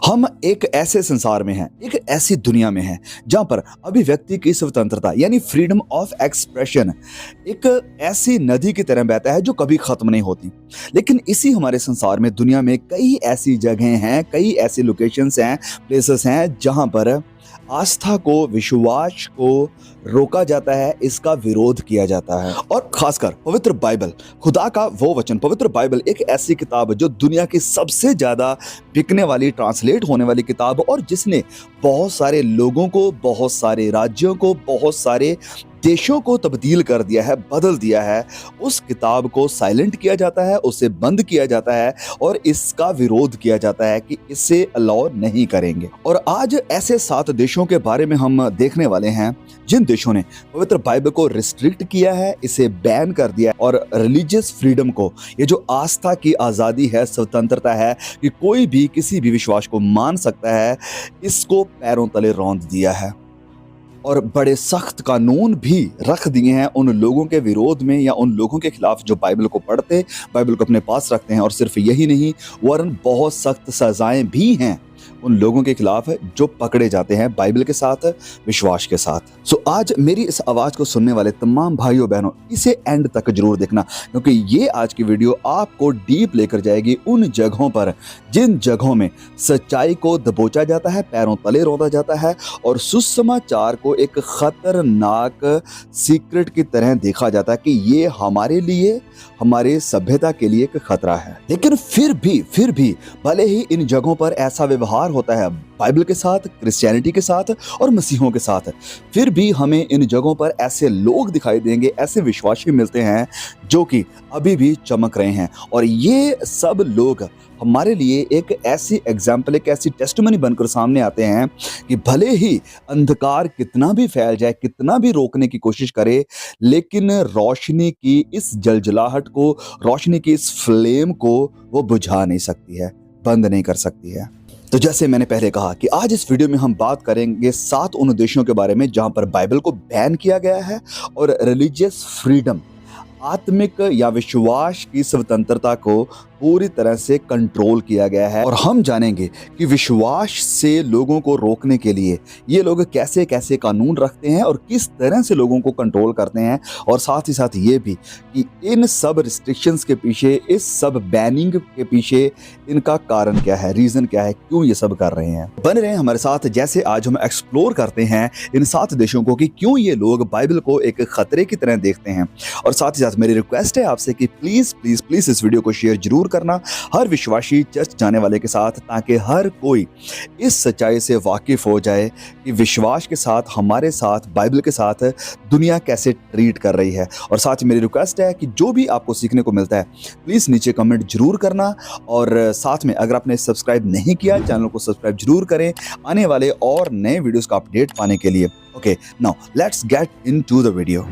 हम एक ऐसे संसार में हैं, एक ऐसी दुनिया में हैं जहां पर अभिव्यक्ति की स्वतंत्रता यानी फ्रीडम ऑफ एक्सप्रेशन एक ऐसी नदी की तरह बहता है जो कभी खत्म नहीं होती। लेकिन इसी हमारे संसार में दुनिया में कई ऐसी जगहें हैं, कई ऐसी लोकेशंस हैं, प्लेसेस हैं जहां पर आस्था को, विश्वास को रोका जाता है, इसका विरोध किया जाता है। और खासकर पवित्र बाइबल, खुदा का वो वचन, पवित्र बाइबल एक ऐसी किताब जो दुनिया की सबसे ज्यादा बिकने वाली, ट्रांसलेट होने वाली किताब, और जिसने बहुत सारे लोगों को, बहुत सारे राज्यों को, बहुत सारे देशों को तब्दील कर दिया है, बदल दिया है। उस किताब को साइलेंट किया जाता है, उसे बंद किया जाता है और इसका विरोध किया जाता है कि इसे अलाउ नहीं करेंगे। और आज ऐसे 7 देशों के बारे में हम देखने वाले हैं जिन देशों ने पवित्र बाइबल को रिस्ट्रिक्ट किया है, इसे बैन कर दिया है और रिलीजियस फ्रीडम को, ये जो आस्था की आज़ादी है, स्वतंत्रता है कि कोई भी किसी भी विश्वास को मान सकता है, इसको पैरों तले रौंद दिया है। और बड़े सख्त कानून भी रख दिए हैं उन लोगों के विरोध में या उन लोगों के खिलाफ जो बाइबल को पढ़ते, बाइबल को अपने पास रखते हैं। और सिर्फ यही नहीं, वरन बहुत सख्त सजाएं भी हैं उन लोगों के खिलाफ जो पकड़े जाते हैं बाइबल के साथ, विश्वास के साथ। सो आज मेरी इस आवाज को सुनने वाले तमाम भाइयों बहनों, इसे एंड तक जरूर देखना, क्योंकि ये आज की वीडियो आपको डीप लेकर जाएगी उन जगहों पर जिन जगहों में सच्चाई को दबोचा जाता है, पैरों तले रौंदा जाता है और सुसमाचार को एक खतरनाक सीक्रेट की तरह देखा जाता है कि ये हमारे लिए, हमारे सभ्यता के लिए एक खतरा है। लेकिन फिर भी भले ही इन जगहों पर ऐसा व्यवहार होता है बाइबल के साथ, क्रिश्चियनिटी के साथ और मसीहों के साथ, फिर भी हमें इन जगहों पर ऐसे लोग दिखाई देंगे, ऐसे विश्वासी मिलते हैं जो कि अभी भी चमक रहे हैं। और ये सब लोग हमारे लिए एक ऐसी एग्जाम्पल, एक ऐसी टेस्टिमनी बनकर सामने आते हैं कि भले ही अंधकार कितना भी फैल जाए, कितना भी रोकने की कोशिश करे, लेकिन रोशनी की इस जलजलाहट को, रोशनी की इस फ्लेम को वो बुझा नहीं सकती है, बंद नहीं कर सकती है। तो जैसे मैंने पहले कहा कि आज इस वीडियो में हम बात करेंगे 7 उन देशों के बारे में जहां पर बाइबल को बैन किया गया है और रिलीजियस फ्रीडम, आत्मिक या विश्वास की स्वतंत्रता को पूरी तरह से कंट्रोल किया गया है। और हम जानेंगे कि विश्वास से लोगों को रोकने के लिए ये लोग कैसे कैसे कानून रखते हैं और किस तरह से लोगों को कंट्रोल करते हैं। और साथ ही साथ ये भी कि इन सब रिस्ट्रिक्शंस के पीछे, इस सब बैनिंग के पीछे इनका कारण क्या है, रीजन क्या है, क्यों ये सब कर रहे हैं। बने रहें हमारे साथ जैसे आज हम एक्सप्लोर करते हैं इन 7 देशों को कि क्यों ये लोग बाइबल को एक खतरे की तरह देखते हैं। और साथ ही साथ मेरी रिक्वेस्ट है आपसे कि प्लीज प्लीज प्लीज इस वीडियो को शेयर जरूर करना हर विश्वासी चर्च जाने वाले के साथ, ताकि हर कोई इस सच्चाई से वाकिफ हो जाए कि विश्वास के साथ, हमारे साथ, बाइबल के साथ दुनिया कैसे ट्रीट कर रही है। और साथ ही मेरी रिक्वेस्ट है कि जो भी आपको सीखने को मिलता है प्लीज नीचे कमेंट जरूर करना। और साथ में अगर आपने सब्सक्राइब नहीं किया, चैनल को सब्सक्राइब जरूर करें आने वाले और नए वीडियोस का अपडेट पाने के लिए। Okay, now let's get into the video.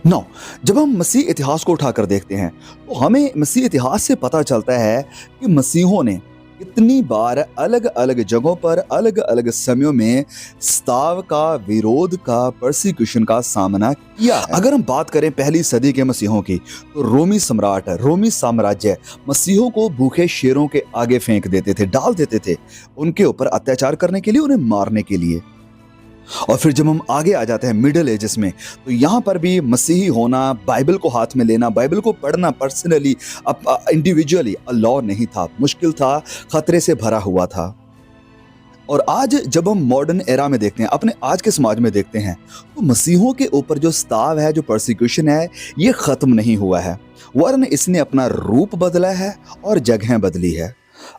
Now जब हम मसीह इतिहास को उठाकर देखते हैं तो हमें मसीह इतिहास से पता चलता है कि मसीहों ने कितनी बार अलग अलग जगहों पर, अलग अलग समयों में स्ताव का, विरोध का, परसिक्यूशन का सामना किया है। अगर हम बात करें पहली सदी के मसीहों की, तो रोमी सम्राट, रोमी साम्राज्य मसीहों को भूखे शेरों के आगे फेंक देते थे, डाल देते थे, उनके ऊपर अत्याचार करने के लिए, उन्हें मारने के लिए। और फिर जब हम आगे आ जाते हैं मिडिल एजेस में, तो यहाँ पर भी मसीही होना, बाइबल को हाथ में लेना, बाइबल को पढ़ना पर्सनली, इंडिविजुअली अलाउ नहीं था, मुश्किल था, खतरे से भरा हुआ था। और आज जब हम मॉडर्न एरा में देखते हैं, अपने आज के समाज में देखते हैं, तो मसीहों के ऊपर जो स्ताव है, जो परसिक्यूशन है, ये खत्म नहीं हुआ है, वरन इसने अपना रूप बदला है और जगहें बदली है।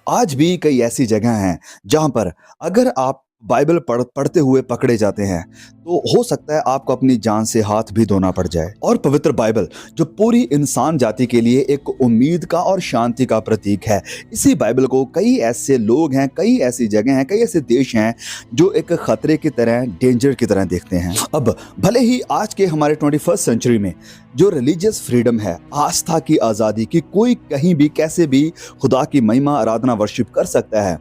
आज भी कई ऐसी जगह हैं जहां पर अगर आप बाइबल पढ़ते हुए पकड़े जाते हैं तो हो सकता है आपको अपनी जान से हाथ भी धोना पड़ जाए। और पवित्र बाइबल जो पूरी इंसान जाति के लिए एक उम्मीद का और शांति का प्रतीक है, इसी बाइबल को कई ऐसे लोग हैं, कई ऐसी जगह हैं, कई ऐसे देश हैं जो एक खतरे की तरह, डेंजर की तरह देखते हैं। अब भले ही आज के हमारे 21st सेंचुरी में जो रिलीजियस फ्रीडम है, आस्था की आज़ादी की, कोई कहीं भी कैसे भी खुदा की महिमा, आराधना, वर्शिप कर सकता है,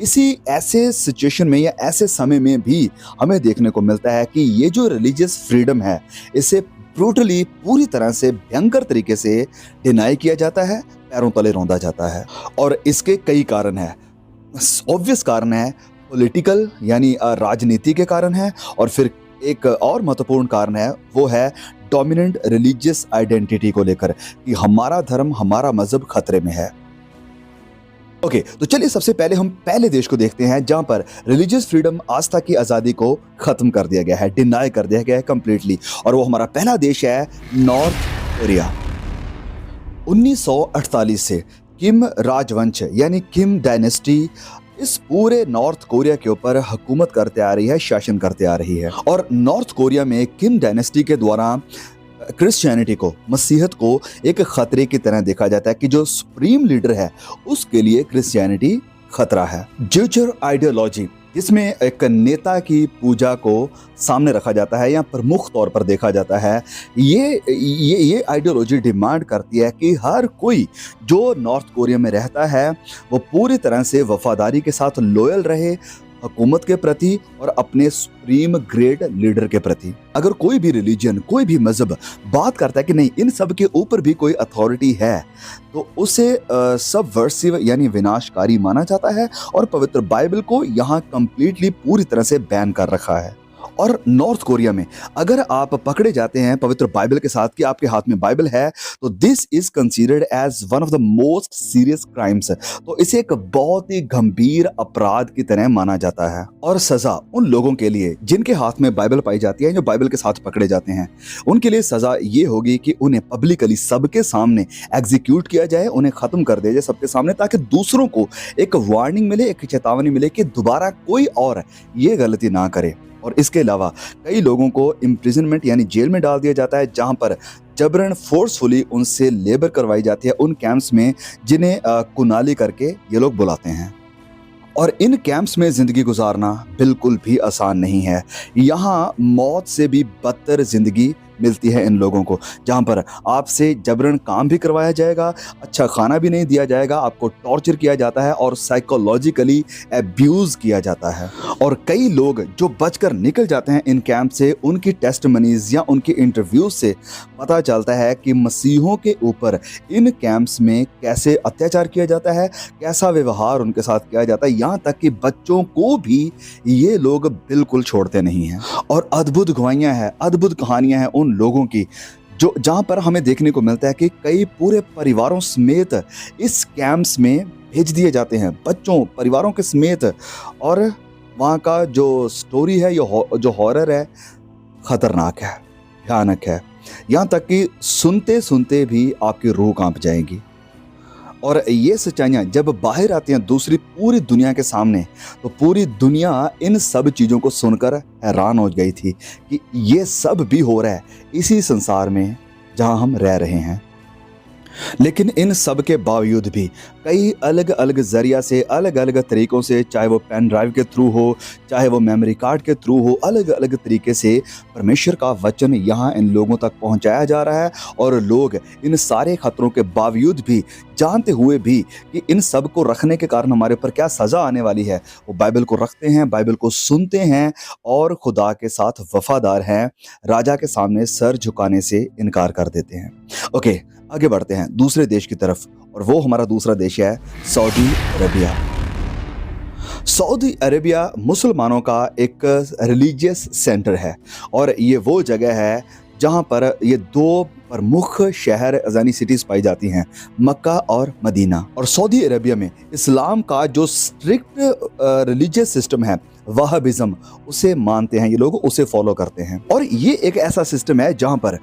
इसी ऐसे सिचुएशन में या ऐसे समय में भी हमें देखने को मिलता है कि ये जो रिलीजियस फ्रीडम है, इसे ब्रूटली, पूरी तरह से भयंकर तरीके से डिनाई किया जाता है, पैरों तले रौंदा जाता है। और इसके कई कारण हैं। ऑब्वियस कारण है पॉलिटिकल, यानी राजनीति के कारण है। और फिर एक और महत्वपूर्ण कारण है, वो है डोमिनेंट रिलीजियस आइडेंटिटी को लेकर कि हमारा धर्म, हमारा मजहब खतरे में है। ओके, तो चलिए सबसे पहले हम पहले देश को देखते हैं जहां पर रिलीजियस फ्रीडम, आस्था की आजादी को खत्म कर दिया गया है, डिनाई कर दिया गया है कंप्लीटली। और वो हमारा पहला देश है नॉर्थ कोरिया। 1948 से किम राजवंश यानी किम डायनेस्टी इस पूरे नॉर्थ कोरिया के ऊपर हुकूमत करते आ रही है, शासन करते आ रही है। और नॉर्थ कोरिया में किम डायनेस्टी के द्वारा क्रिश्चियनिटी को, मसीहत को एक खतरे की तरह देखा जाता है कि जो सुप्रीम लीडर है उसके लिए क्रिश्चियनिटी खतरा है। ज्यूचर आइडियोलॉजी, जिसमें एक नेता की पूजा को सामने रखा जाता है या प्रमुख तौर पर देखा जाता है, ये आइडियोलॉजी डिमांड करती है कि हर कोई जो नॉर्थ कोरिया में रहता है वो पूरी तरह से वफादारी के साथ लॉयल रहे हुकूमत के प्रति और अपने सुप्रीम ग्रेट लीडर के प्रति। अगर कोई भी रिलीजन, कोई भी मजहब बात करता है कि नहीं इन सब के ऊपर भी कोई अथॉरिटी है, तो उसे सबवर्सिव यानी विनाशकारी माना जाता है और पवित्र बाइबल को यहाँ कंप्लीटली पूरी तरह से बैन कर रखा है। और नॉर्थ कोरिया में अगर आप पकड़े जाते हैं पवित्र बाइबल के साथ कि आपके हाथ में बाइबल है, तो this is considered as one of the most serious crimes. तो इसे एक बहुत ही गंभीर अपराध की तरह माना जाता है। और सजा उन लोगों के लिए जिनके हाथ में बाइबल पाई जाती है, जो बाइबल के साथ पकड़े जाते हैं, उनके लिए सजा ये होगी कि उन्हें पब्लिकली सबके सामने एग्जीक्यूट किया जाए, उन्हें खत्म कर दिया जाए सबके सामने, ताकि दूसरों को एक वार्निंग मिले, एक चेतावनी मिले कि दोबारा कोई और ये गलती ना करे। और इसके अलावा कई लोगों को इम्प्रिजनमेंट यानी जेल में डाल दिया जाता है, जहां पर जबरन फोर्सफुली उनसे लेबर करवाई जाती है उन कैंप्स में जिन्हें कुनाली करके ये लोग बुलाते हैं। और इन कैंप्स में जिंदगी गुजारना बिल्कुल भी आसान नहीं है। यहाँ मौत से भी बदतर जिंदगी मिलती है इन लोगों को, जहाँ पर आपसे जबरन काम भी करवाया जाएगा, अच्छा खाना भी नहीं दिया जाएगा, आपको टॉर्चर किया जाता है और साइकोलॉजिकली एब्यूज किया जाता है। और कई लोग जो बचकर निकल जाते हैं इन कैंप से, उनकी टेस्टमनीज या उनके इंटरव्यूज से पता चलता है कि मसीहों के ऊपर इन कैंप्स में कैसे अत्याचार किया जाता है, कैसा व्यवहार उनके साथ किया जाता है, यहाँ तक कि बच्चों को भी ये लोग बिल्कुल छोड़ते नहीं हैं। और अद्भुत गवाहियाँ हैं, अद्भुत कहानियाँ हैं उन लोगों की, जो जहाँ पर हमें देखने को मिलता है कि कई पूरे परिवारों समेत इस कैंप्स में भेज दिए जाते हैं, बच्चों परिवारों के समेत। और वहाँ का जो स्टोरी है, जो हॉरर है, खतरनाक है, भयानक है, यहाँ तक कि सुनते सुनते भी आपकी रूह कांप जाएगी। और ये सच्चाइयाँ जब बाहर आती हैं दूसरी पूरी दुनिया के सामने, तो पूरी दुनिया इन सब चीज़ों को सुनकर हैरान हो गई थी कि ये सब भी हो रहा है इसी संसार में जहाँ हम रह रहे हैं। लेकिन इन सब के बावजूद भी कई अलग अलग जरिया से, अलग अलग तरीकों से, चाहे वो पेन ड्राइव के थ्रू हो, चाहे वो मेमोरी कार्ड के थ्रू हो, अलग अलग तरीके से परमेश्वर का वचन यहाँ इन लोगों तक पहुँचाया जा रहा है। और लोग इन सारे खतरों के बावजूद भी, जानते हुए भी कि इन सब को रखने के कारण हमारे ऊपर क्या सज़ा आने वाली है, वो बाइबल को रखते हैं, बाइबल को सुनते हैं और खुदा के साथ वफादार हैं, राजा के सामने सर झुकाने से इनकार कर देते हैं। ओके, आगे बढ़ते हैं दूसरे देश की तरफ, और वो हमारा दूसरा देश है सऊदी अरेबिया। सऊदी अरेबिया मुसलमानों का एक रिलीजियस सेंटर है, और ये वो जगह है जहाँ पर ये दो प्रमुख शहर यानी सिटीज़ पाई जाती हैं, मक्का और मदीना। और सऊदी अरेबिया में इस्लाम का जो स्ट्रिक्ट रिलीजियस सिस्टम है, वहाबिज़म, उसे मानते हैं ये लोग, उसे फॉलो करते हैं। और ये एक ऐसा सिस्टम है जहाँ पर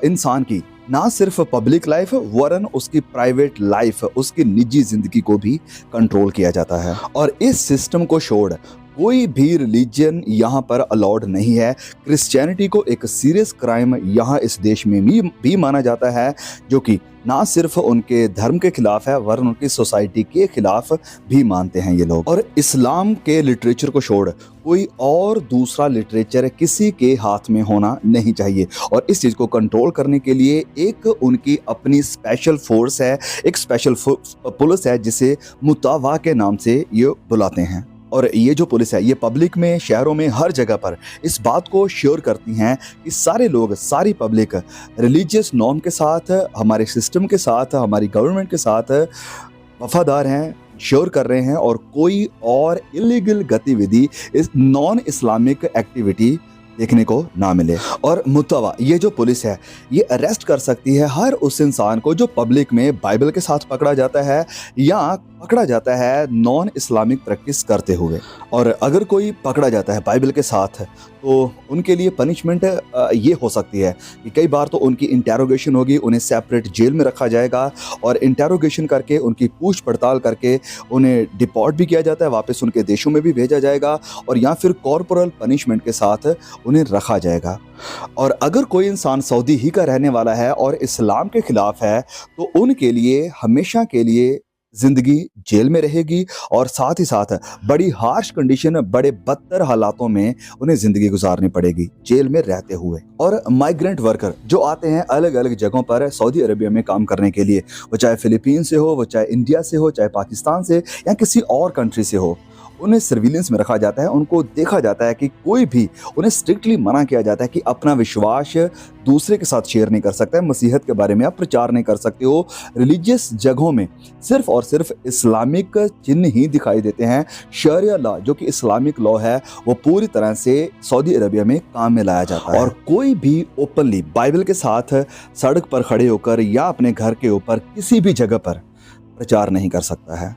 इंसान की ना सिर्फ पब्लिक लाइफ वरन उसकी प्राइवेट लाइफ, उसकी निजी जिंदगी को भी कंट्रोल किया जाता है। और इस सिस्टम को छोड़ कोई भी रिलीजन यहाँ पर अलाउड नहीं है। क्रिश्चियनिटी को एक सीरियस क्राइम यहाँ इस देश में भी माना जाता है, जो कि ना सिर्फ उनके धर्म के खिलाफ है वरन उनकी सोसाइटी के खिलाफ भी मानते हैं ये लोग। और इस्लाम के लिटरेचर को छोड़ कोई और दूसरा लिटरेचर किसी के हाथ में होना नहीं चाहिए। और इस चीज़ को कंट्रोल करने के लिए एक उनकी अपनी स्पेशल फोर्स है, एक स्पेशल पुलिस है जिसे मुतावा के नाम से ये बुलाते हैं। और ये जो पुलिस है ये पब्लिक में, शहरों में, हर जगह पर इस बात को श्योर करती हैं कि सारे लोग, सारी पब्लिक रिलीजियस नॉर्म के साथ, हमारे सिस्टम के साथ, हमारी गवर्नमेंट के साथ वफादार हैं, इंश्योर कर रहे हैं और कोई और इलीगल गतिविधि, इस नॉन इस्लामिक एक्टिविटी देखने को ना मिले। और मुत्तवा ये जो पुलिस है ये अरेस्ट कर सकती है हर उस इंसान को जो पब्लिक में बाइबल के साथ पकड़ा जाता है या पकड़ा जाता है नॉन इस्लामिक प्रैक्टिस करते हुए। और अगर कोई पकड़ा जाता है बाइबल के साथ तो उनके लिए पनिशमेंट ये हो सकती है कि कई बार तो उनकी इंटेरोगेशन होगी, उन्हें सेपरेट जेल में रखा जाएगा और इंटेरोगेशन करके उनकी पूछ पड़ताल करके उन्हें डिपोर्ट भी किया जाता है, वापस उनके देशों में भी भेजा जाएगा और या फिर कॉर्पोरल पनिशमेंट के साथ उन्हें रखा जाएगा। और अगर कोई इंसान सऊदी ही का रहने वाला है और इस्लाम के खिलाफ है तो उनके लिए हमेशा के लिए जिंदगी जेल में रहेगी और साथ ही साथ बड़ी हार्श कंडीशन, बड़े बदतर हालातों में उन्हें जिंदगी गुजारनी पड़ेगी जेल में रहते हुए। और माइग्रेंट वर्कर जो आते हैं अलग अलग जगहों पर सऊदी अरबिया में काम करने के लिए, वो चाहे फिलीपीन से हो, वो चाहे इंडिया से हो, चाहे पाकिस्तान से या किसी और कंट्री से हो, उन्हें सर्विलेंस में रखा जाता है। उनको देखा जाता है कि कोई भी, उन्हें स्ट्रिक्टली मना किया जाता है कि अपना विश्वास दूसरे के साथ शेयर नहीं कर सकता है, मसीहत के बारे में आप प्रचार नहीं कर सकते हो। रिलीजियस जगहों में सिर्फ और सिर्फ इस्लामिक चिन्ह ही दिखाई देते हैं। शरिया लॉ जो कि इस्लामिक लॉ है वो पूरी तरह से सऊदी अरबिया में काम में लाया जाता है और कोई भी ओपनली बाइबल के साथ सड़क पर खड़े होकर या अपने घर के ऊपर किसी भी जगह पर प्रचार नहीं कर सकता है।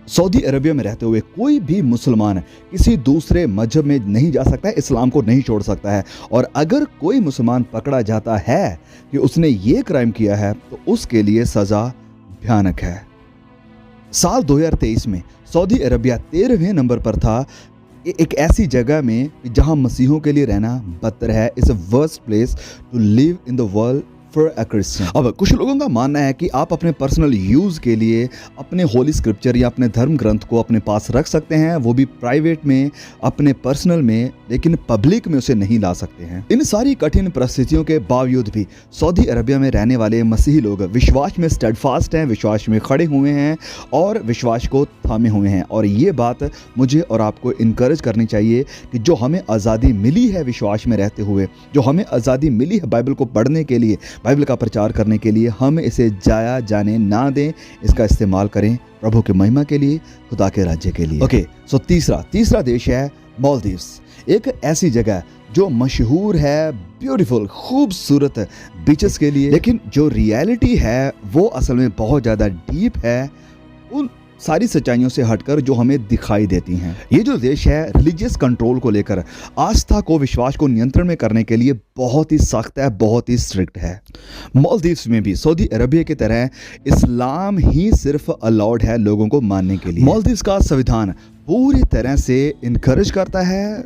सऊदी अरबिया में रहते हुए कोई भी मुसलमान किसी दूसरे मजहब में नहीं जा सकता है, इस्लाम को नहीं छोड़ सकता है। और अगर कोई मुसलमान पकड़ा जाता है कि उसने ये क्राइम किया है तो उसके लिए सज़ा भयानक है। साल 2023 में सऊदी अरबिया 13वें नंबर पर था एक ऐसी जगह में जहां मसीहों के लिए रहना बदतर है। It's a worst place to live in the world for a Christian. अब कुछ लोगों का मानना है कि आप अपने पर्सनल यूज के लिए अपने होली स्क्रिप्चर या अपने धर्म ग्रंथ को अपने पास रख सकते हैं, वो भी प्राइवेट में, अपने पर्सनल में, लेकिन पब्लिक में उसे नहीं ला सकते हैं। इन सारी कठिन परिस्थितियों के बावजूद भी सऊदी अरबिया में रहने वाले मसीही लोग विश्वास में स्टेडफास्ट हैं, विश्वास में खड़े हुए हैं और विश्वास को थामे हुए हैं। और ये बात मुझे और आपको इनकरेज करनी चाहिए कि जो हमें आज़ादी मिली है विश्वास में रहते हुए, जो हमें आज़ादी मिली है बाइबल को पढ़ने के लिए, बाइबल का प्रचार करने के लिए, हम इसे जाया जाने ना दें। इसका इस्तेमाल करें प्रभु के महिमा के लिए, खुदा के राज्य के लिए। ओके, सो तीसरा देश है मालदीव्स। एक ऐसी जगह जो मशहूर है ब्यूटीफुल, खूबसूरत बीचेस के लिए, लेकिन जो रियलिटी है वो असल में बहुत ज़्यादा डीप है उन सारी सच्चाइयों से हटकर जो हमें दिखाई देती हैं। ये जो देश है रिलीजियस कंट्रोल को लेकर, आस्था को, विश्वास को नियंत्रण में करने के लिए बहुत ही सख्त है, बहुत ही स्ट्रिक्ट है। मालदीव्स में भी सऊदी अरबिया की तरह इस्लाम ही सिर्फ अलाउड है लोगों को मानने के लिए। मालदीव्स का संविधान पूरी तरह से इनकरेज करता है,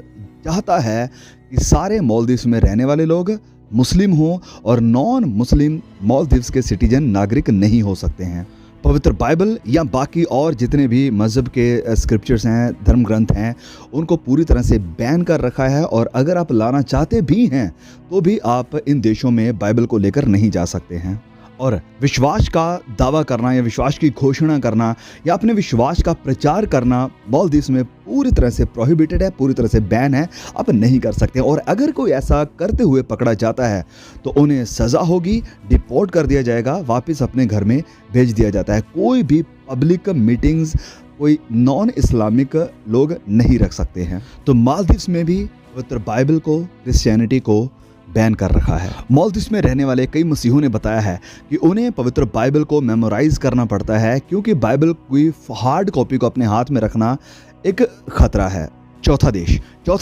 चाहता है कि सारे मालदीव्स में रहने वाले लोग मुस्लिम हों और नॉन मुस्लिम मालदीव्स के सिटीजन नागरिक नहीं हो सकते हैं। पवित्र बाइबल या बाकी और जितने भी मज़हब के स्क्रिप्चर्स हैं, धर्म ग्रंथ हैं, उनको पूरी तरह से बैन कर रखा है। और अगर आप लाना चाहते भी हैं तो भी आप इन देशों में बाइबल को लेकर नहीं जा सकते हैं। और विश्वास का दावा करना या विश्वास की घोषणा करना या अपने विश्वास का प्रचार करना मालदीव्स में पूरी तरह से प्रोहिबिटेड है, पूरी तरह से बैन है, आप नहीं कर सकते। और अगर कोई ऐसा करते हुए पकड़ा जाता है तो उन्हें सज़ा होगी, डिपोर्ट कर दिया जाएगा, वापस अपने घर में भेज दिया जाता है। कोई भी पब्लिक मीटिंग्स कोई नॉन इस्लामिक लोग नहीं रख सकते हैं। तो मालदीव्स में भी पवित्र बाइबल को, क्रिश्चियनिटी को बैन कर रखा है। मालदीव्स में रहने वाले कई मसीहों ने बताया है कि उन्हें पवित्र बाइबल को मेमोराइज करना पड़ता है क्योंकि बाइबल की हार्ड कॉपी को अपने हाथ में रखना एक खतरा है। चौथा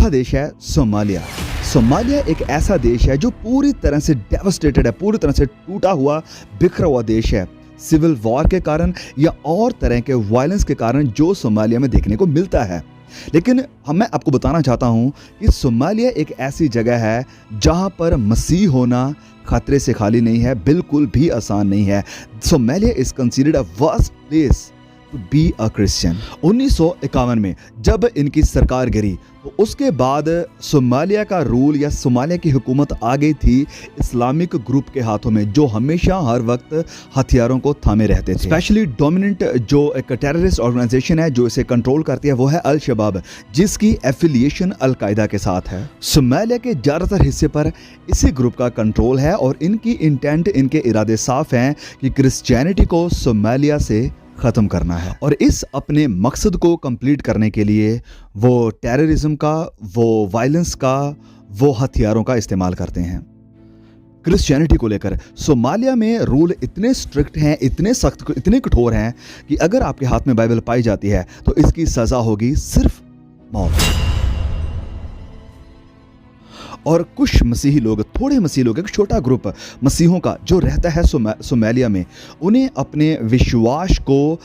देश है सोमालिया। सोमालिया एक ऐसा देश है जो पूरी तरह से डेवास्टेटेड है, पूरी तरह से टूटा हुआ, बिखरा हुआ देश है, सिविल वॉर के कारण या और तरह के वायलेंस के कारण जो सोमालिया में देखने को मिलता है। लेकिन मैं आपको बताना चाहता हूं कि सोमालिया एक ऐसी जगह है जहां पर मसीह होना खतरे से खाली नहीं है, बिल्कुल भी आसान नहीं है। Somalia is considered a worst place to be a Christian. 1951 में जब इनकी सरकार गिरी तो उसके बाद सोमालिया का रूल या सोमालिया की हुकूमत आ गई थी इस्लामिक ग्रुप के हाथों में, जो हमेशा हर वक्त हथियारों को थामे रहते थे। स्पेशली डोमिनेंट जो एक टेररिस्ट ऑर्गेनाइजेशन है जो इसे कंट्रोल करती है वो है अल शबाब, जिसकी एफिलिएशन अल कायदा के साथ है। सोमालिया के ज़्यादातर हिस्से पर इसी ग्रुप का कंट्रोल है और इनकी इंटेंट, इनके इरादे साफ हैं कि क्रिश्चियनिटी को सोमालिया से ख़त्म करना है। और इस अपने मकसद को कंप्लीट करने के लिए वो टेररिज्म का, वो वायलेंस का, वो हथियारों का इस्तेमाल करते हैं। क्रिश्चियनिटी को लेकर सोमालिया में रूल इतने स्ट्रिक्ट हैं, इतने सख्त, इतने कठोर हैं कि अगर आपके हाथ में बाइबल पाई जाती है तो इसकी सज़ा होगी सिर्फ मौत। और कुछ मसीही लोग, थोड़े मसीही लोग, एक छोटा ग्रुप मसीहों का जो रहता है सोमालिया में, उन्हें अपने विश्वास को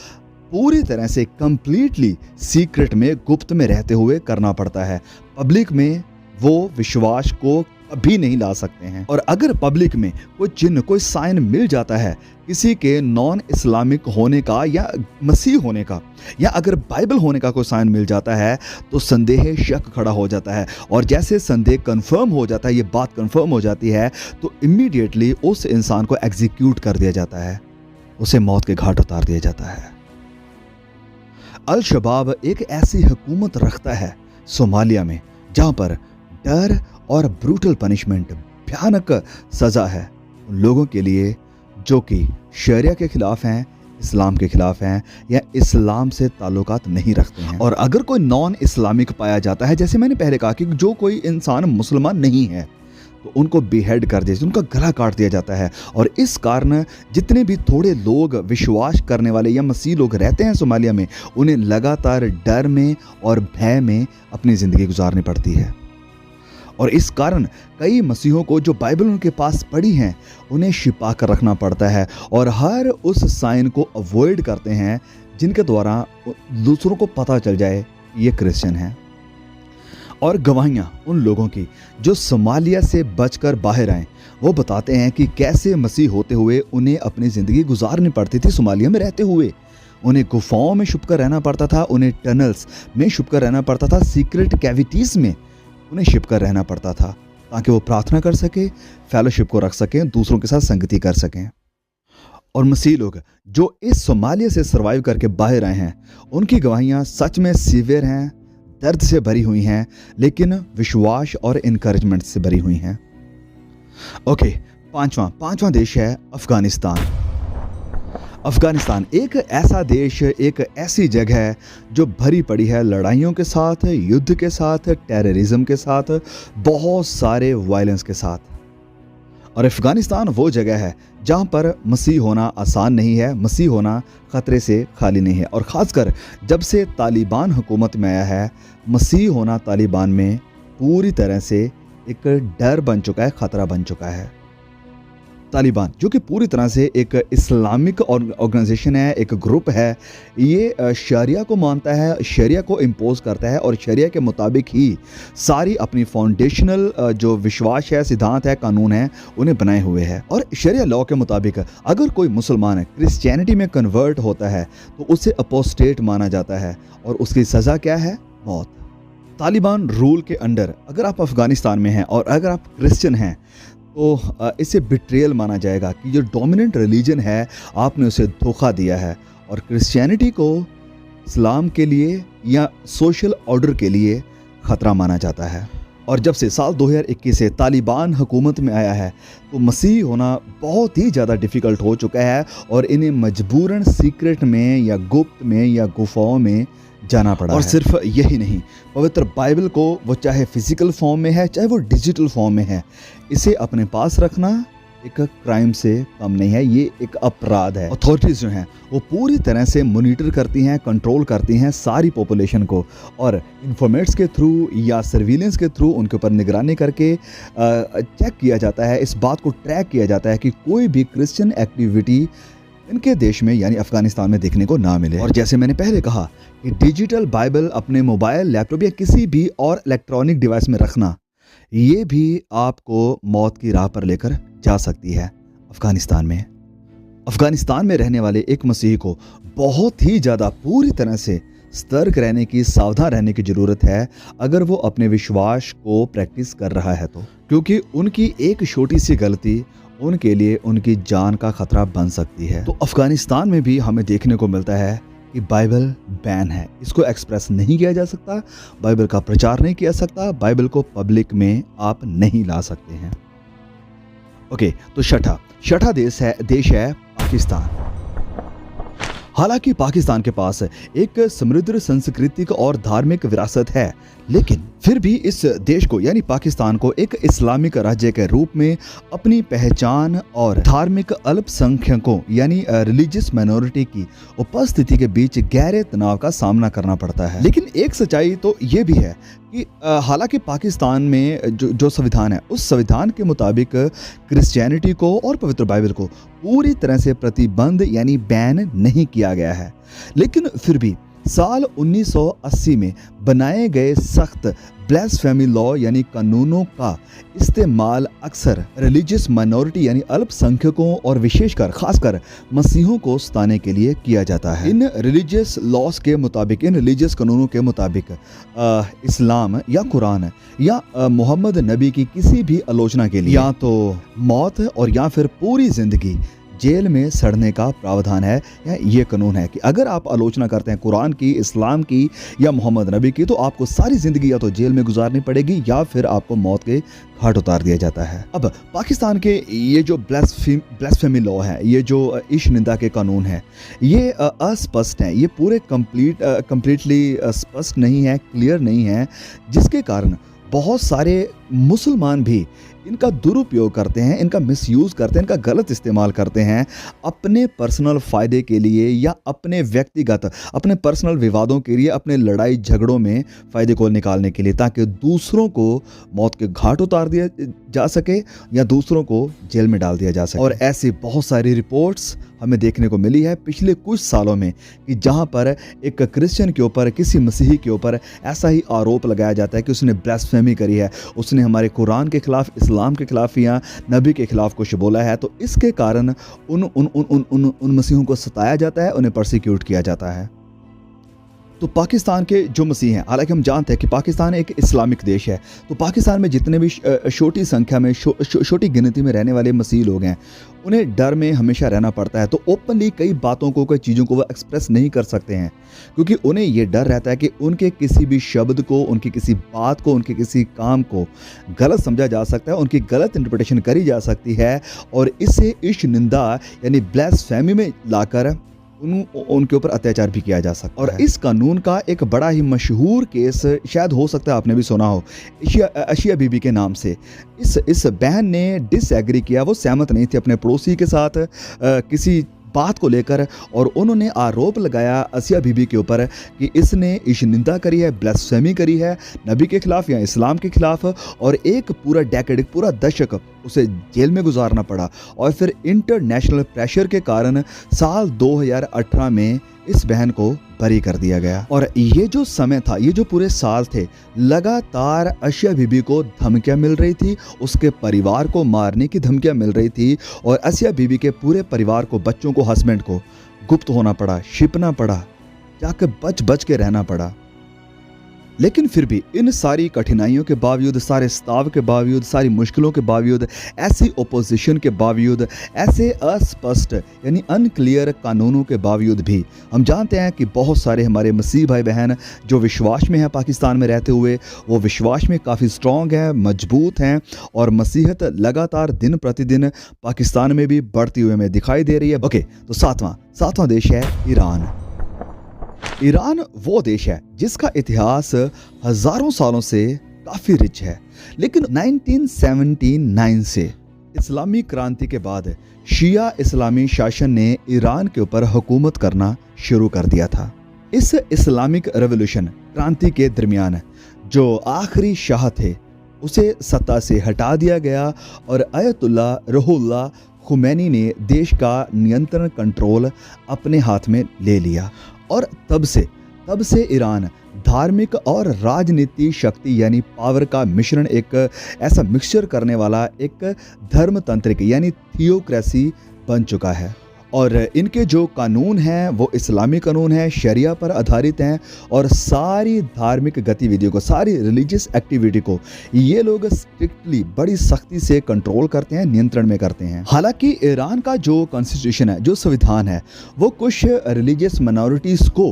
पूरी तरह से कंप्लीटली सीक्रेट में, गुप्त में रहते हुए करना पड़ता है। पब्लिक में वो विश्वास को कभी नहीं ला सकते हैं। और अगर पब्लिक में कोई चिन्ह, कोई साइन मिल जाता है किसी के नॉन इस्लामिक होने का या मसीह होने का, या अगर बाइबल होने का कोई साइन मिल जाता है तो संदेह, शक खड़ा हो जाता है। और जैसे संदेह कंफर्म हो जाता है, ये बात कंफर्म हो जाती है, तो इमीडिएटली उस इंसान को एग्जीक्यूट कर दिया जाता है, उसे मौत के घाट उतार दिया जाता है। अल शबाब एक ऐसी हुकूमत रखता है सोमालिया में जहां पर डर और ब्रूटल पनिशमेंट, भयानक सज़ा है उन लोगों के लिए जो कि शरिया के खिलाफ हैं, इस्लाम के खिलाफ हैं, या इस्लाम से ताल्लुकात नहीं रखते हैं। और अगर कोई नॉन इस्लामिक पाया जाता है, जैसे मैंने पहले कहा कि जो कोई इंसान मुसलमान नहीं है, तो उनको बेहेड कर दिया, उनका गला काट दिया जाता है। और इस कारण जितने भी थोड़े लोग विश्वास करने वाले या मसीह लोग रहते हैं सोमालिया में, उन्हें लगातार डर में और भय में अपनी ज़िंदगी गुजारनी पड़ती है। और इस कारण कई मसीहों को जो बाइबल उनके पास पड़ी हैं, उन्हें छिपा कर रखना पड़ता है और हर उस साइन को अवॉइड करते हैं जिनके द्वारा दूसरों को पता चल जाए ये क्रिश्चियन हैं। और गवाहियाँ उन लोगों की जो सोमालिया से बचकर बाहर आए, वो बताते हैं कि कैसे मसीह होते हुए उन्हें अपनी ज़िंदगी गुजारनी पड़ती थी सोमालिया में रहते हुए। उन्हें गुफाओं में छुपकर रहना पड़ता था, उन्हें टनल्स में छुपकर रहना पड़ता था, सीक्रेट कैविटीज़ में उन्हें छिपकर रहना पड़ता था, ताकि वो प्रार्थना कर सके, फेलोशिप को रख सकें, दूसरों के साथ संगति कर सकें। और मसीह लोग जो इस सोमालिया से सर्वाइव करके बाहर आए हैं, उनकी गवाहियाँ सच में सीवियर हैं, दर्द से भरी हुई हैं, लेकिन विश्वास और इनकरेजमेंट से भरी हुई हैं। ओके, पांचवा देश है अफगानिस्तान। अफगानिस्तान एक ऐसा देश, एक ऐसी जगह है जो भरी पड़ी है लड़ाइयों के साथ, युद्ध के साथ, टेररिज्म के साथ, बहुत सारे वायलेंस के साथ। और अफगानिस्तान वो जगह है जहाँ पर मसीह होना आसान नहीं है, मसीह होना ख़तरे से खाली नहीं है। और ख़ासकर जब से तालिबान हुकूमत में आया है, मसीह होना तालिबान में पूरी तरह से एक डर बन चुका है, ख़तरा बन चुका है। तालिबान जो कि पूरी तरह से एक इस्लामिक ऑर्गेनाइजेशन है, एक ग्रुप है, ये शरिया को मानता है, शरिया को इम्पोज करता है और शरिया के मुताबिक ही सारी अपनी फाउंडेशनल जो विश्वास है, सिद्धांत है, कानून है, उन्हें बनाए हुए है। और शरिया लॉ के मुताबिक अगर कोई मुसलमान क्रिश्चियनिटी में कन्वर्ट होता है तो उसे अपोस्टेट माना जाता है और उसकी सज़ा क्या है? मौत। तालिबान रूल के अंडर अगर आप अफगानिस्तान में हैं और अगर आप क्रिश्चियन हैं तो इसे बिट्रेयल माना जाएगा कि जो डोमिनेंट रिलीजन है, आपने उसे धोखा दिया है। और क्रिश्चियनिटी को इस्लाम के लिए या सोशल ऑर्डर के लिए ख़तरा माना जाता है। और जब से साल 2021 से तालिबान हुकूमत में आया है तो मसीह होना बहुत ही ज़्यादा डिफ़िकल्ट हो चुका है और इन्हें मजबूरन सीक्रेट में या गुप्त में या गुफाओं में जाना पड़ा। और सिर्फ यही नहीं, पवित्र बाइबल को वो चाहे फिजिकल फॉर्म में है, चाहे वो डिजिटल फॉर्म में है, इसे अपने पास रखना एक क्राइम से कम नहीं है, ये एक अपराध है। अथॉरिटीज़ जो हैं वो पूरी तरह से मॉनिटर करती हैं, कंट्रोल करती हैं सारी पॉपुलेशन को, और इन्फॉर्मेट्स के थ्रू या सर्विलेंस के थ्रू उनके ऊपर निगरानी करके चेक किया जाता है, इस बात को ट्रैक किया जाता है कि कोई भी क्रिश्चियन एक्टिविटी इनके देश में यानी अफगानिस्तान में देखने को ना मिले। और जैसे मैंने पहले कहा कि डिजिटल बाइबल अपने मोबाइल, लैपटॉप या किसी भी और इलेक्ट्रॉनिक डिवाइस में रखना, ये भी आपको मौत की राह पर लेकर जा सकती है। अफगानिस्तान में रहने वाले एक मसीही को बहुत ही ज़्यादा पूरी तरह से सतर्क रहने की, सावधान रहने की ज़रूरत है अगर वो अपने विश्वास को प्रैक्टिस कर रहा है तो, क्योंकि उनकी एक छोटी सी गलती उनके लिए उनकी जान का खतरा बन सकती है। तो अफगानिस्तान में भी हमें देखने को मिलता है कि बाइबल बैन है, इसको एक्सप्रेस नहीं किया जा सकता, बाइबल का प्रचार नहीं किया सकता, बाइबल को पब्लिक में आप नहीं ला सकते हैं। ओके, तो छठा देश है पाकिस्तान। हालांकि पाकिस्तान के पास एक समृद्ध सांस्कृतिक और धार्मिक विरासत है, लेकिन फिर भी इस देश को यानी पाकिस्तान को एक इस्लामिक राज्य के रूप में अपनी पहचान और धार्मिक अल्पसंख्यकों यानी रिलीजियस माइनॉरिटी की उपस्थिति के बीच गहरे तनाव का सामना करना पड़ता है। लेकिन एक सच्चाई तो ये भी है कि हालांकि पाकिस्तान में जो संविधान है, उस संविधान के मुताबिक क्रिश्चियनिटी को और पवित्र बाइबल को पूरी तरह से प्रतिबंध यानी बैन नहीं किया गया है, लेकिन फिर भी साल 1980 में बनाए गए सख्त ब्लास्फेमी लॉ यानी कानूनों का इस्तेमाल अक्सर रिलीजियस माइनॉरिटी यानी अल्पसंख्यकों और विशेषकर खासकर मसीहों को सताने के लिए किया जाता है। इन रिलीजियस लॉस के मुताबिक, इन रिलीजियस कानूनों के मुताबिक इस्लाम या कुरान या मोहम्मद नबी की किसी भी आलोचना के लिए या तो मौत और या फिर पूरी जिंदगी जेल में सड़ने का प्रावधान है। या ये कानून है कि अगर आप आलोचना करते हैं कुरान की, इस्लाम की या मोहम्मद नबी की, तो आपको सारी जिंदगी या तो जेल में गुजारनी पड़ेगी या फिर आपको मौत के घाट उतार दिया जाता है। अब पाकिस्तान के ये जो ब्लास्फेमी लॉ है, ये जो ईश निंदा के कानून है, ये अस्पष्ट हैं, ये पूरे कंप्लीटली स्पष्ट नहीं है, क्लियर नहीं है, जिसके कारण बहुत सारे मुसलमान भी इनका दुरुपयोग करते हैं, इनका मिसयूज़ करते हैं, इनका गलत इस्तेमाल करते हैं अपने पर्सनल फ़ायदे के लिए या अपने व्यक्तिगत अपने पर्सनल विवादों के लिए, अपने लड़ाई झगड़ों में फ़ायदे को निकालने के लिए, ताकि दूसरों को मौत के घाट उतार दिया जा सके या दूसरों को जेल में डाल दिया जा सके। और ऐसी बहुत सारी रिपोर्ट्स हमें देखने को मिली है पिछले कुछ सालों में कि जहां पर एक क्रिश्चियन के ऊपर, किसी मसीही के ऊपर ऐसा ही आरोप लगाया जाता है कि उसने ब्लास्फेमी करी है, उसने हमारे कुरान के खिलाफ, इस्लाम के खिलाफ या नबी के खिलाफ कुछ बोला है, तो इसके कारण उन मसीहों को सताया जाता है, उन्हें प्रोसिक्यूट किया जाता है। तो पाकिस्तान के जो मसीह हैं, हालांकि हम जानते हैं कि पाकिस्तान एक इस्लामिक देश है, तो पाकिस्तान में जितने भी छोटी संख्या में छोटी गिनती में रहने वाले मसीह लोग हैं, उन्हें डर में हमेशा रहना पड़ता है। तो ओपनली कई बातों को, कई चीज़ों को वो एक्सप्रेस नहीं कर सकते हैं, क्योंकि उन्हें ये डर रहता है कि उनके किसी भी शब्द को, उनकी किसी बात को, उनके किसी काम को गलत समझा जा सकता है, उनकी गलत इंटरप्रिटेशन करी जा सकती है और इससे ईश निंदा यानी ब्लास्फेमी में लाकर उनके ऊपर अत्याचार भी किया जा सकता है। और इस कानून का एक बड़ा ही मशहूर केस शायद हो सकता है आपने भी सुना हो, अशिया बीबी के नाम से। इस बहन ने डिसएग्री किया, वो सहमत नहीं थी अपने पड़ोसी के साथ किसी बात को लेकर, और उन्होंने आरोप लगाया आसिया बीबी के ऊपर कि इसने ईश निंदा करी है, ब्लास्फेमी करी है नबी के खिलाफ या इस्लाम के खिलाफ, और एक पूरा डेकेड, पूरा दशक उसे जेल में गुजारना पड़ा। और फिर इंटरनेशनल प्रेशर के कारण साल 2018 में इस बहन को बरी कर दिया गया। और ये जो समय था, ये जो पूरे साल थे, लगातार आसिया बीबी को धमकियां मिल रही थी, उसके परिवार को मारने की धमकियां मिल रही थी, और आसिया बीबी के पूरे परिवार को, बच्चों को, हस्बैंड को गुप्त होना पड़ा, छिपना पड़ा, जाके बच के रहना पड़ा। लेकिन फिर भी इन सारी कठिनाइयों के बावजूद, सारे स्ताव के बावजूद, सारी मुश्किलों के बावजूद, ऐसी ओपोजिशन के बावजूद, ऐसे अस्पष्ट यानी अनक्लियर कानूनों के बावजूद भी हम जानते हैं कि बहुत सारे हमारे मसीह भाई बहन जो विश्वास में हैं, पाकिस्तान में रहते हुए, वो विश्वास में काफ़ी स्ट्रॉन्ग हैं, मजबूत हैं, और मसीहत लगातार दिन प्रतिदिन पाकिस्तान में भी बढ़ती हुई हमें दिखाई दे रही है। ओके, तो सातवां देश है ईरान। ईरान वो देश है जिसका इतिहास हजारों सालों से काफी रिच है, लेकिन 1979 से इस्लामी क्रांति के बाद शिया इस्लामी शासन ने ईरान के ऊपर हुकूमत करना शुरू कर दिया था। इस इस्लामिक रेवोल्यूशन क्रांति के दरमियान जो आखिरी शाह थे, उसे सत्ता से हटा दिया गया और आयतुल्ला रुहुल्लाह खुमैनी ने देश का नियंत्रण, कंट्रोल अपने हाथ में ले लिया। और तब से ईरान धार्मिक और राजनीति शक्ति यानी पावर का मिश्रण, एक ऐसा मिक्सचर करने वाला एक धर्मतांत्रिक यानी थियोक्रेसी बन चुका है। और इनके जो कानून हैं वो इस्लामी कानून हैं, शरिया पर आधारित हैं, और सारी धार्मिक गतिविधियों को, सारी रिलीजियस एक्टिविटी को ये लोग स्ट्रिक्टली, बड़ी सख्ती से कंट्रोल करते हैं, नियंत्रण में करते हैं। हालांकि ईरान का जो कॉन्स्टिट्यूशन है, जो संविधान है, वो कुछ रिलीजियस माइनॉरिटीज़ को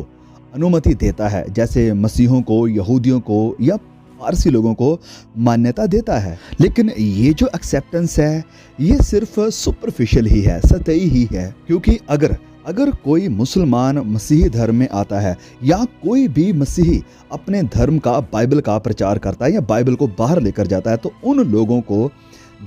अनुमति देता है, जैसे मसीहों को, यहूदियों को या पारसी लोगों को मान्यता देता है। लेकिन ये जो एक्सेप्टेंस है, ये सिर्फ सुपरफिशियल ही है, सतही ही है, क्योंकि अगर अगर कोई मुसलमान मसीही धर्म में आता है या कोई भी मसीही अपने धर्म का, बाइबल का प्रचार करता है या बाइबल को बाहर लेकर जाता है, तो उन लोगों को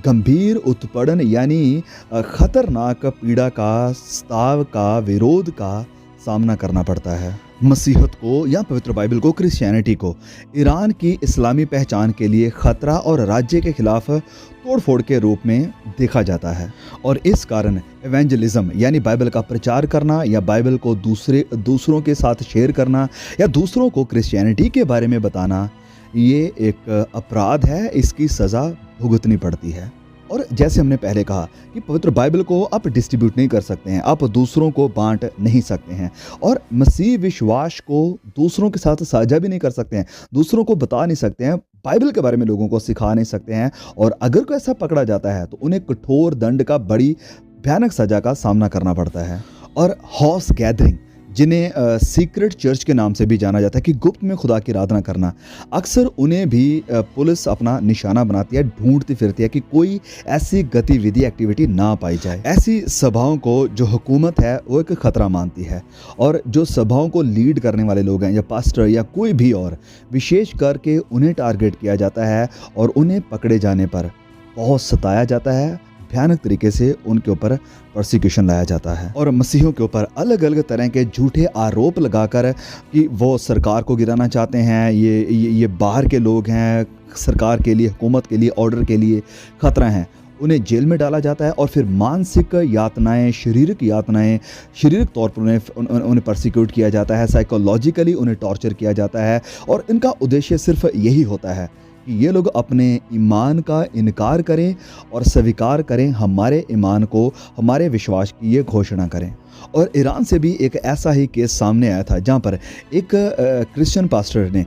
गंभीर उत्पीड़न यानी खतरनाक पीड़ा का, स्ताव का, विरोध का सामना करना पड़ता है। मसीहत को या पवित्र बाइबल को, क्रिश्चियनिटी को ईरान की इस्लामी पहचान के लिए खतरा और राज्य के खिलाफ तोड़फोड़ के रूप में देखा जाता है, और इस कारण एवेंजलिज्म यानी बाइबल का प्रचार करना या बाइबल को दूसरों के साथ शेयर करना या दूसरों को क्रिश्चियनिटी के बारे में बताना, ये एक अपराध है, इसकी सज़ा भुगतनी पड़ती है। और जैसे हमने पहले कहा कि पवित्र बाइबल को आप डिस्ट्रीब्यूट नहीं कर सकते हैं, आप दूसरों को बांट नहीं सकते हैं, और मसीह विश्वास को दूसरों के साथ साझा भी नहीं कर सकते हैं, दूसरों को बता नहीं सकते हैं, बाइबल के बारे में लोगों को सिखा नहीं सकते हैं, और अगर कोई ऐसा पकड़ा जाता है तो उन्हें कठोर दंड का, बड़ी भयानक सजा का सामना करना पड़ता है। और हाउस गैदरिंग, जिन्हें सीक्रेट चर्च के नाम से भी जाना जाता है, कि गुप्त में खुदा की आराधना करना, अक्सर उन्हें भी पुलिस अपना निशाना बनाती है, ढूंढती फिरती है कि कोई ऐसी गतिविधि, एक्टिविटी ना पाई जाए। ऐसी सभाओं को जो हुकूमत है वो एक खतरा मानती है, और जो सभाओं को लीड करने वाले लोग हैं या पास्टर या कोई भी और, विशेष करके उन्हें टारगेट किया जाता है और उन्हें पकड़े जाने पर बहुत सताया जाता है, भयानक तरीके से उनके ऊपर प्रोसिक्यूशन लाया जाता है, और मसीहों के ऊपर अलग अलग तरह के झूठे आरोप लगाकर कि वो सरकार को गिराना चाहते हैं, ये बाहर के लोग हैं, सरकार के लिए, हुकूमत के लिए, ऑर्डर के लिए खतरा हैं, उन्हें जेल में डाला जाता है, और फिर मानसिक यातनाएं, शारीरिक तौर पर उन्हें प्रोसिक्यूट किया जाता है, साइकोलॉजिकली उन्हें टॉर्चर किया जाता है, और इनका उद्देश्य सिर्फ यही होता है कि ये लोग अपने ईमान का इनकार करें और स्वीकार करें, हमारे ईमान को, हमारे विश्वास की ये घोषणा करें। और ईरान से भी एक ऐसा ही केस सामने आया था, जहाँ पर एक क्रिश्चियन पास्टर ने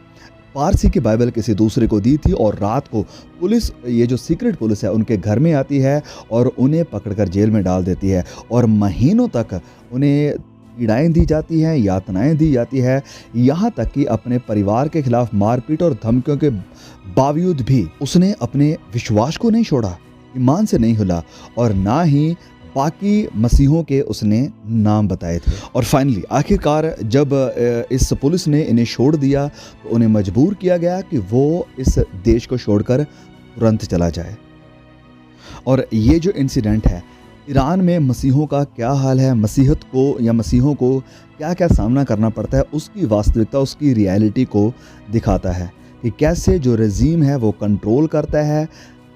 पारसी की बाइबल किसी दूसरे को दी थी, और रात को पुलिस, ये जो सीक्रेट पुलिस है, उनके घर में आती है और उन्हें पकड़कर जेल में डाल देती है, और महीनों तक उन्हें पीड़ाएं दी जाती हैं, यातनाएं दी जाती है, यहाँ तक कि अपने परिवार के खिलाफ मारपीट और धमकियों के बावजूद भी उसने अपने विश्वास को नहीं छोड़ा, ईमान से नहीं हिला, और ना ही बाकी मसीहों के उसने नाम बताए थे। और फाइनली आखिरकार जब इस पुलिस ने इन्हें छोड़ दिया, तो उन्हें मजबूर किया गया कि वो इस देश को छोड़कर तुरंत चला जाए। और ये जो इंसिडेंट है, ईरान में मसीहों का क्या हाल है, मसीहत को या मसीहों को क्या क्या सामना करना पड़ता है, उसकी वास्तविकता, उसकी रियलिटी को दिखाता है कि कैसे जो रजीम है वो कंट्रोल करता है,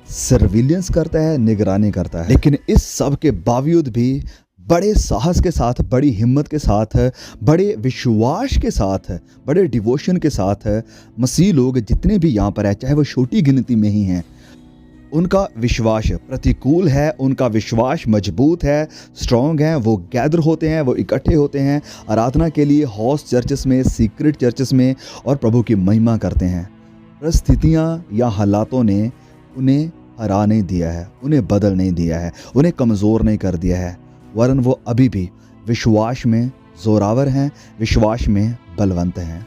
सर्विलेंस करता है, निगरानी करता है। लेकिन इस सब के बावजूद भी बड़े साहस के साथ, बड़ी हिम्मत के साथ, बड़े विश्वास के साथ, बड़े डिवोशन के साथ मसीह लोग जितने भी यहाँ पर है, चाहे वो छोटी गिनती में ही हैं, उनका विश्वास प्रतिकूल है, उनका विश्वास मजबूत है, स्ट्रॉन्ग है, वो गैदर होते हैं, वो इकट्ठे होते हैं आराधना के लिए, हाउस चर्चेस में, सीक्रेट चर्चेस में, और प्रभु की महिमा करते हैं। परिस्थितियाँ या हालातों ने उन्हें हरा नहीं दिया है, उन्हें बदल नहीं दिया है, उन्हें कमज़ोर नहीं कर दिया है, वरन वो अभी भी विश्वास में जोरावर हैं, विश्वास में बलवंत हैं।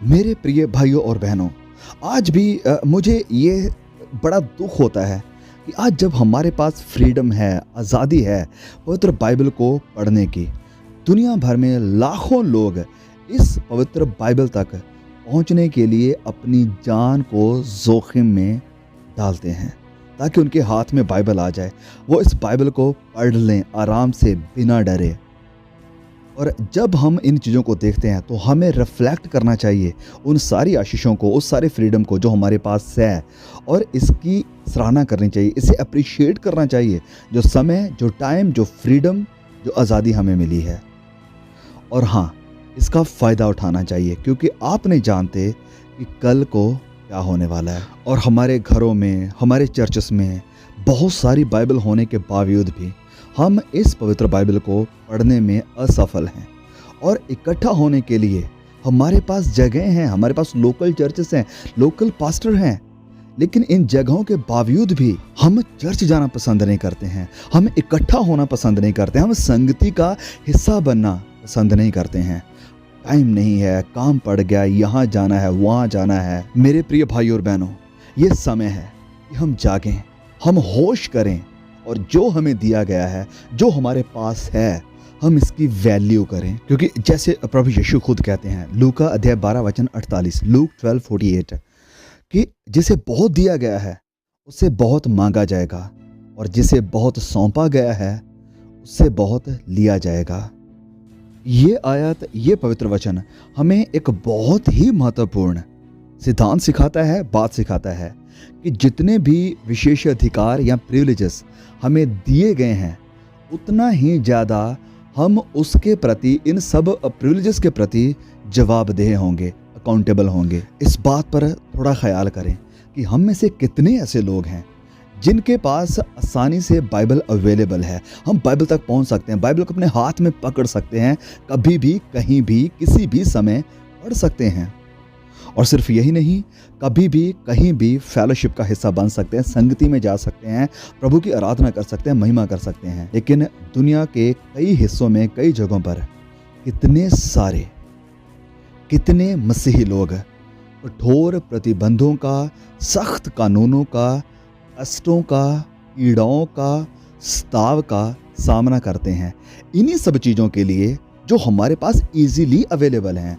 मेरे प्रिय भाइयों और बहनों, आज भी मुझे ये बड़ा दुख होता है कि आज जब हमारे पास फ्रीडम है, आज़ादी है पवित्र बाइबल को पढ़ने की, दुनिया भर में लाखों लोग इस पवित्र बाइबल तक पहुंचने के लिए अपनी जान को जोखिम में डालते हैं ताकि उनके हाथ में बाइबल आ जाए, वो इस बाइबल को पढ़ लें आराम से, बिना डरे। और जब हम इन चीज़ों को देखते हैं तो हमें रिफ्लेक्ट करना चाहिए उन सारी आशीषों को, उस सारे फ्रीडम को जो हमारे पास है, और इसकी सराहना करनी चाहिए, इसे अप्रिशिएट करना चाहिए, जो समय, जो टाइम, जो फ्रीडम, जो आज़ादी हमें मिली है। और हाँ, इसका फ़ायदा उठाना चाहिए, क्योंकि आप नहीं जानते कि कल को क्या होने वाला है। और हमारे घरों में, हमारे चर्चेस में बहुत सारी बाइबल होने के बावजूद भी हम इस पवित्र बाइबल को पढ़ने में असफल हैं, और इकट्ठा होने के लिए हमारे पास जगह हैं, हमारे पास लोकल चर्चेस हैं, लोकल पास्टर हैं, लेकिन इन जगहों के बावजूद भी हम चर्च जाना पसंद नहीं करते हैं, हम इकट्ठा होना पसंद नहीं करते हैं, हम संगति का हिस्सा बनना पसंद नहीं करते हैं। टाइम नहीं है, काम पड़ गया, यहाँ जाना है, वहाँ जाना है। मेरे प्रिय भाई और बहनों, ये समय है कि हम जागें, हम होश करें, और जो हमें दिया गया है, जो हमारे पास है, हम इसकी वैल्यू करें, क्योंकि जैसे प्रभु यीशु खुद कहते हैं लूका अध्याय 12 वचन 48, लूक 12:48, कि जिसे बहुत दिया गया है उससे बहुत मांगा जाएगा और जिसे बहुत सौंपा गया है उससे बहुत लिया जाएगा। ये आयत, ये पवित्र वचन हमें एक बहुत ही महत्वपूर्ण सिद्धांत सिखाता है, बात सिखाता है कि जितने भी विशेष अधिकार या प्रिविलेजेस हमें दिए गए हैं उतना ही ज़्यादा हम उसके प्रति, इन सब प्रिविलेजेस के प्रति जवाबदेह होंगे, अकाउंटेबल होंगे। इस बात पर थोड़ा ख्याल करें कि हम में से कितने ऐसे लोग हैं जिनके पास आसानी से बाइबल अवेलेबल है। हम बाइबल तक पहुंच सकते हैं, बाइबल को अपने हाथ में पकड़ सकते हैं, कभी भी, कहीं भी, किसी भी समय पढ़ सकते हैं। और सिर्फ यही नहीं, कभी भी, कहीं भी फेलोशिप का हिस्सा बन सकते हैं, संगति में जा सकते हैं, प्रभु की आराधना कर सकते हैं, महिमा कर सकते हैं। लेकिन दुनिया के कई हिस्सों में, कई जगहों पर कितने मसीही लोग कठोर प्रतिबंधों का, सख्त कानूनों का, कष्टों का, पीड़ाओं का, स्ताव का सामना करते हैं, इन्हीं सब चीज़ों के लिए जो हमारे पास इजीली अवेलेबल हैं।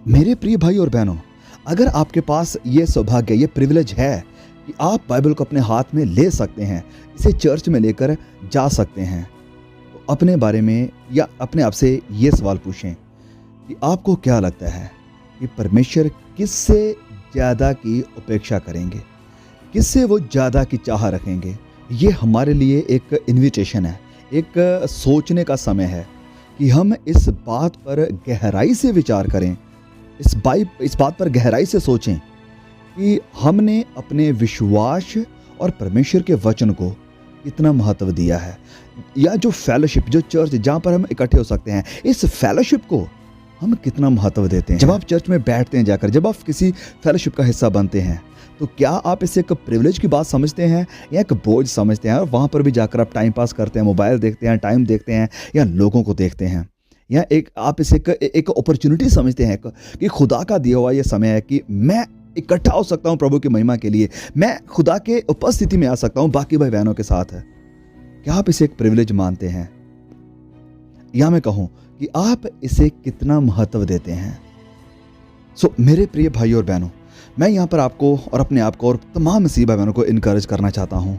मेरे प्रिय भाई और बहनों, अगर आपके पास ये सौभाग्य, ये प्रिविलेज है कि आप बाइबल को अपने हाथ में ले सकते हैं, इसे चर्च में लेकर जा सकते हैं, तो अपने बारे में या अपने आप से ये सवाल पूछें कि आपको क्या लगता है कि परमेश्वर किससे ज़्यादा की उपेक्षा करेंगे, किससे वो ज़्यादा की चाह रखेंगे। ये हमारे लिए एक इन्विटेशन है, एक सोचने का समय है कि हम इस बात पर गहराई से विचार करें, इस बात पर गहराई से सोचें कि हमने अपने विश्वास और परमेश्वर के वचन को कितना महत्व दिया है, या जो फेलोशिप, जो चर्च जहाँ पर हम इकट्ठे हो सकते हैं, इस फेलोशिप को हम कितना महत्व देते हैं। जब आप चर्च में बैठते हैं जाकर, जब आप किसी फेलोशिप का हिस्सा बनते हैं, तो क्या आप इसे एक प्रिविलेज की बात समझते हैं या एक बोझ समझते हैं, और वहाँ पर भी जाकर आप टाइम पास करते हैं, मोबाइल देखते हैं, टाइम देखते हैं, या लोगों को देखते हैं, या आप इसे एक अपॉर्चुनिटी समझते हैं कि खुदा का दिया हुआ ये समय है कि मैं इकट्ठा हो सकता हूँ प्रभु की महिमा के लिए, मैं खुदा के उपस्थिति में आ सकता हूँ बाकी भाई बहनों के साथ है। क्या आप इसे एक प्रिविलेज मानते हैं, या मैं कहूँ कि आप इसे कितना महत्व देते हैं? मेरे प्रिय भाई और बहनों, मैं यहाँ पर आपको और अपने आप को और तमाम मसीह भाई बहनों को इनकरेज करना चाहता हूँ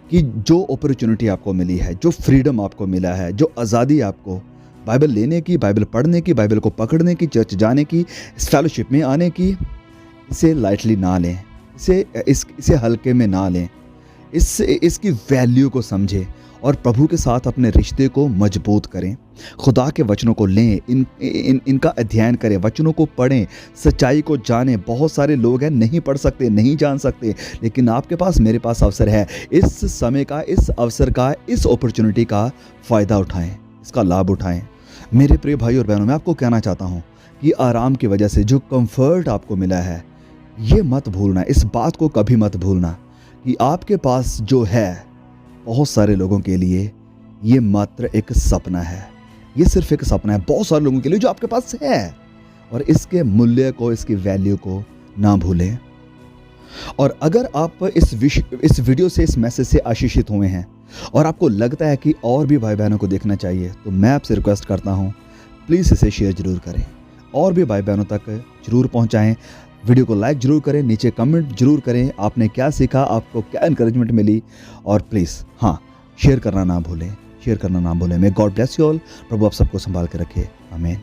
कि जो अपॉर्चुनिटी आपको मिली है, जो फ्रीडम आपको मिला है, जो आज़ादी आपको बाइबल लेने की, बाइबल पढ़ने की, बाइबल को पकड़ने की, चर्च जाने की, इस फेलोशिप में आने की, इसे लाइटली ना लें, इसे हल्के में ना लें, इसकी वैल्यू को समझें और प्रभु के साथ अपने रिश्ते को मजबूत करें। खुदा के वचनों को लें, इनका अध्ययन करें, वचनों को पढ़ें, सच्चाई को जानें। बहुत सारे लोग हैं नहीं पढ़ सकते, नहीं जान सकते, लेकिन आपके पास, मेरे पास अवसर है। इस समय का, इस अवसर का, इस अपॉर्चुनिटी का फ़ायदा उठाएं, इसका लाभ उठाएं। मेरे प्रिय भाई और बहनों, मैं आपको कहना चाहता हूँ कि आराम की वजह से जो कंफर्ट आपको मिला है, ये मत भूलना, इस बात को कभी मत भूलना कि आपके पास जो है, बहुत सारे लोगों के लिए ये मात्र एक सपना है, ये सिर्फ एक सपना है बहुत सारे लोगों के लिए जो आपके पास है। और इसके मूल्य को, इसकी वैल्यू को ना भूलें। और अगर आप इस वीडियो से, इस मैसेज से आशीषित हुए हैं और आपको लगता है कि और भी भाई बहनों को देखना चाहिए, तो मैं आपसे रिक्वेस्ट करता हूँ, प्लीज़ इसे शेयर जरूर करें और भी भाई बहनों तक जरूर पहुँचाएँ। वीडियो को लाइक जरूर करें, नीचे कमेंट जरूर करें, आपने क्या सीखा, आपको क्या एनकरेजमेंट मिली, और प्लीज़ शेयर करना ना भूलें, शेयर करना ना भूलें। May God bless you all. प्रभु आप सबको संभाल के रखे। आमीन।